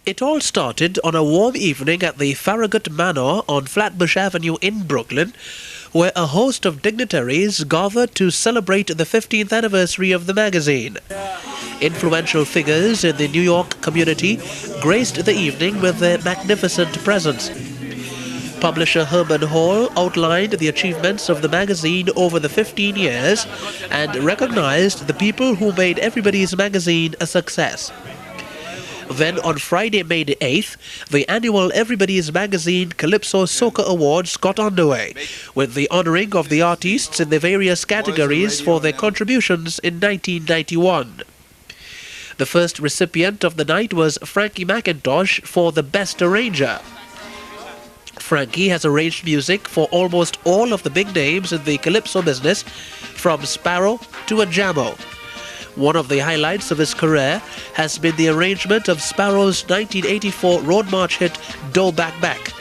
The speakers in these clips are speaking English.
It all started on a warm evening at the FARRAGUT MANOR on Flatbush Avenue in Brooklyn, where a host of dignitaries gathered to celebrate the 15th anniversary of the magazine. Influential figures in the New York community graced the evening with their magnificent presence. Publisher Herman Hall outlined the achievements of the magazine over the 15 years and recognized the people who made Everybody's Magazine a success. Then on Friday, May the 8th, the annual Everybody's Magazine Calypso Soca Awards got underway, with the honoring of the artists in the various categories for their contributions in 1991. The first recipient of the night was Frankie Mcintosh for the Best Arranger. Frankie has arranged music for almost all of the big names in the calypso business, from Sparrow to Ajamo. One of the highlights of his career has been the arrangement of Sparrow's 1984 road march hit "Do Back Back."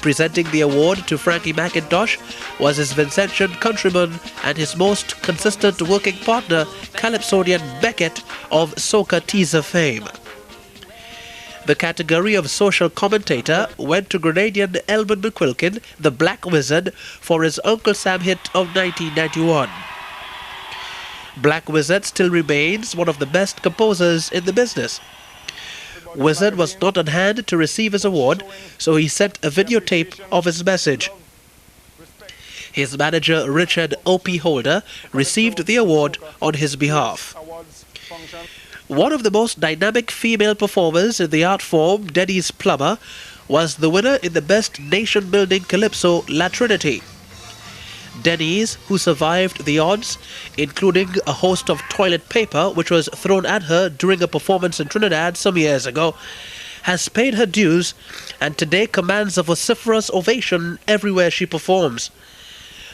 Presenting the award to Frankie Mcintosh was his Vincentian countryman and his most consistent working partner, calypsonian Beckett of Soca Teaser fame. The category of social commentator went to Grenadian Elvin McQuilkin, the Black Wizard, for his Uncle Sam hit of 1991. Black Wizard still remains one of the best composers in the business. Wizard was not on hand to receive his award, so he sent a videotape of his message. His manager, Richard O.P. Holder, received the award on his behalf. One of the most dynamic female performers in the art form, Denise Plummer, was the winner in the Best Nation-Building Calypso, La Trinity. Denise, who survived the odds, including a host of toilet paper which was thrown at her during a performance in Trinidad some years ago, has paid her dues and today commands a vociferous ovation everywhere she performs.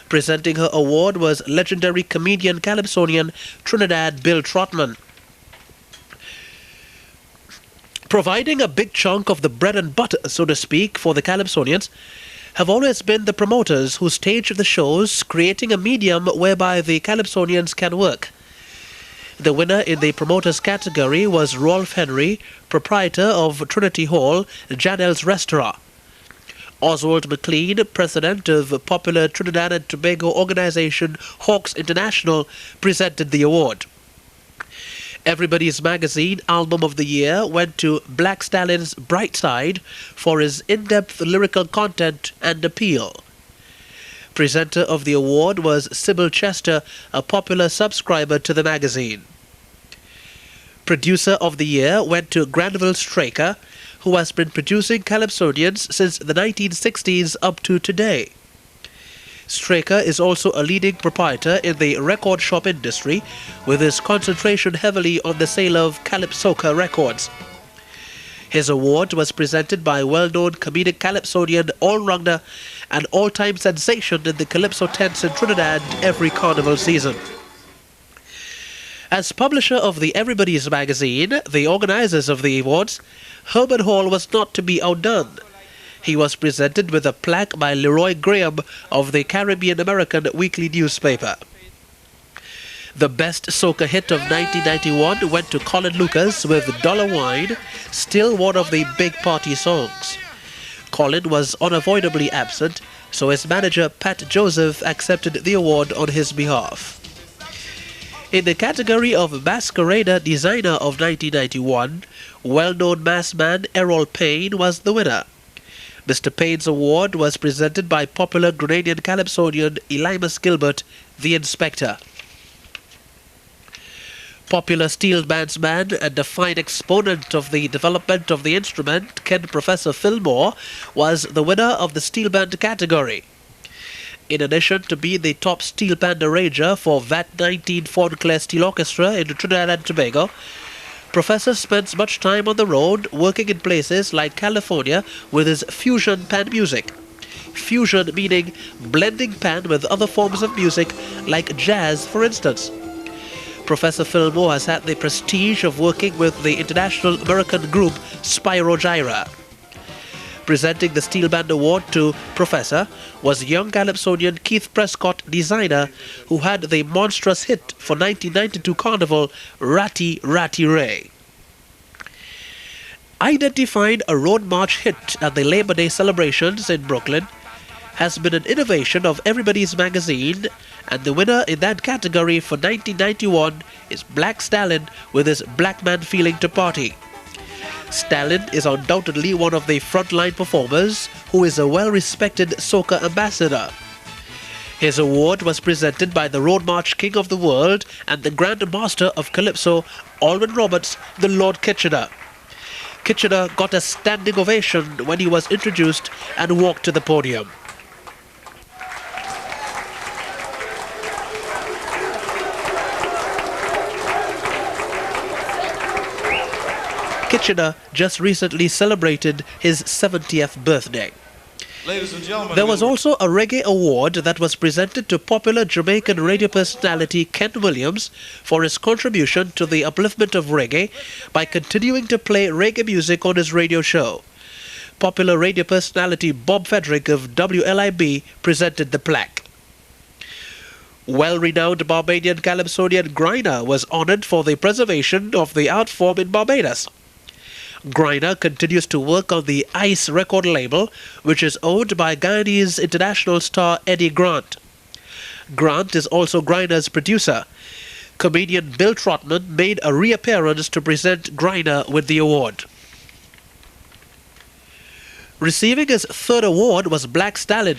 Presenting her award was legendary comedian calypsonian Trinidad Bill Trotman. Providing a big chunk of the bread and butter, so to speak, for the calypsonians have always been the promoters who stage the shows, creating a medium whereby the calypsonians can work. The winner in the promoters category was Rolf Henry, proprietor of Trinity Hall, Janelle's Restaurant. Oswald McLean, president of popular Trinidad and Tobago organization Hawks International, presented the award. Everybody's Magazine Album of the Year went to Black Stalin's Bright Side for his in-depth lyrical content and appeal. Presenter of the award was Sybil Chester, a popular subscriber to the magazine. Producer of the Year went to Granville Straker, who has been producing calypsonians since the 1960s up to today. Straker is also a leading proprietor in the record shop industry, with his concentration heavily on the sale of Calypsoca records. His award was presented by well-known comedic calypsonian all-rounder and all-time sensation in the calypso tents in Trinidad every carnival season. As publisher of the Everybody's Magazine, the organizers of the awards, Herman Hall was not to be outdone. He was presented with a plaque by Leroy Graham of the Caribbean American weekly newspaper. The best soca hit of 1991 went to Colin Lucas with Dollar Wine, still one of the big party songs. Colin was unavoidably absent, so his manager Pat Joseph accepted the award on his behalf. In the category of Masquerader Designer of 1991, well-known mass man Errol Payne was the winner. Mr. Payne's award was presented by popular Grenadian calypsonian Elimas Gilbert, the Inspector. Popular steel bandsman and a fine exponent of the development of the instrument, Ken Professor Fillmore, was the winner of the steel band category. In addition to being the top steel band arranger for VAT-19 Faunclair Steel Orchestra in Trinidad and Tobago, Professor spends much time on the road, working in places like California with his fusion pan music. Fusion meaning blending pan with other forms of music, like jazz, for instance. Professor Fillmore has had the prestige of working with the international American group Spyro Gyra. Presenting the Steel Band Award to Professor was young calypsonian Keith Prescott, designer, who had the monstrous hit for 1992 Carnival, Ratty Ratty Ray. Identified a road march hit at the Labor Day celebrations in Brooklyn has been an innovation of Everybody's Magazine, and the winner in that category for 1991 is Black Stalin with his Black Man Feeling to Party. Stalin is undoubtedly one of the frontline performers who is a well-respected soca ambassador. His award was presented by the Road March King of the World and the Grand Master of Calypso, Alwyn Roberts, the Lord Kitchener. Kitchener got a standing ovation when he was introduced and walked to the podium. Kitchener just recently celebrated his 70th birthday. Ladies and gentlemen, there was also a reggae award that was presented to popular Jamaican radio personality Ken Williams for his contribution to the upliftment of reggae by continuing to play reggae music on his radio show. Popular radio personality Bob Frederick of WLIB presented the plaque. Well-renowned Barbadian calypsonian Griner was honored for the preservation of the art form in Barbados. Griner continues to work on the ICE record label, which is owned by Guyanese international star Eddie Grant. Grant is also Griner's producer. Comedian Bill Trotman made a reappearance to present Griner with the award. Receiving his third award was Black Stalin.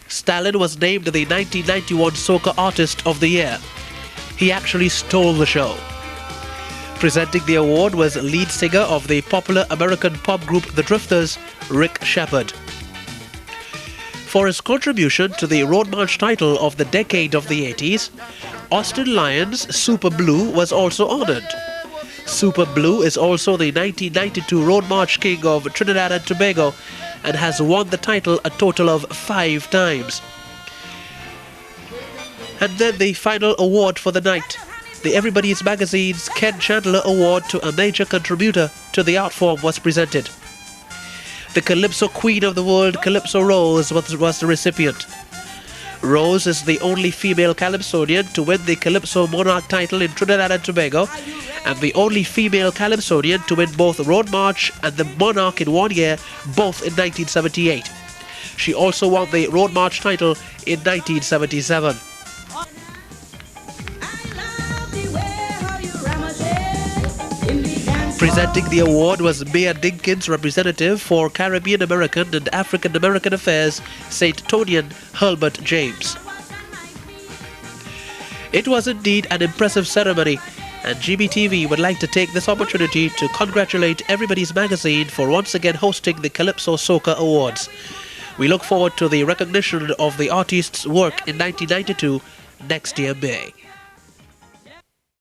Stalin was named the 1991 Soca Artist of the Year. He actually stole the show. Presenting the award was lead singer of the popular American pop group The Drifters, Rick Shepard. For his contribution to the Road March title of the decade of the 80s, Austin Lyons' Super Blue was also honored. Super Blue is also the 1992 Road March King of Trinidad and Tobago and has won the title a total of 5 times. And then the final award for the night. The Everybody's Magazine's Ken Chandler Award to a major contributor to the art form was presented. The Calypso Queen of the World, Calypso Rose, was the recipient. Rose is the only female calypsonian to win the Calypso Monarch title in Trinidad and Tobago, and the only female calypsonian to win both Road March and the Monarch in one year, both in 1978. She also won the Road March title in 1977. Presenting the award was Mayor Dinkins' representative for Caribbean American and African American Affairs, St. Tonian Herbert James. It was indeed an impressive ceremony, and G.B.T.V would like to take this opportunity to congratulate Everybody's Magazine for once again hosting the Calypso Soca Awards. We look forward to the recognition of the artist's work in 1992 next year May.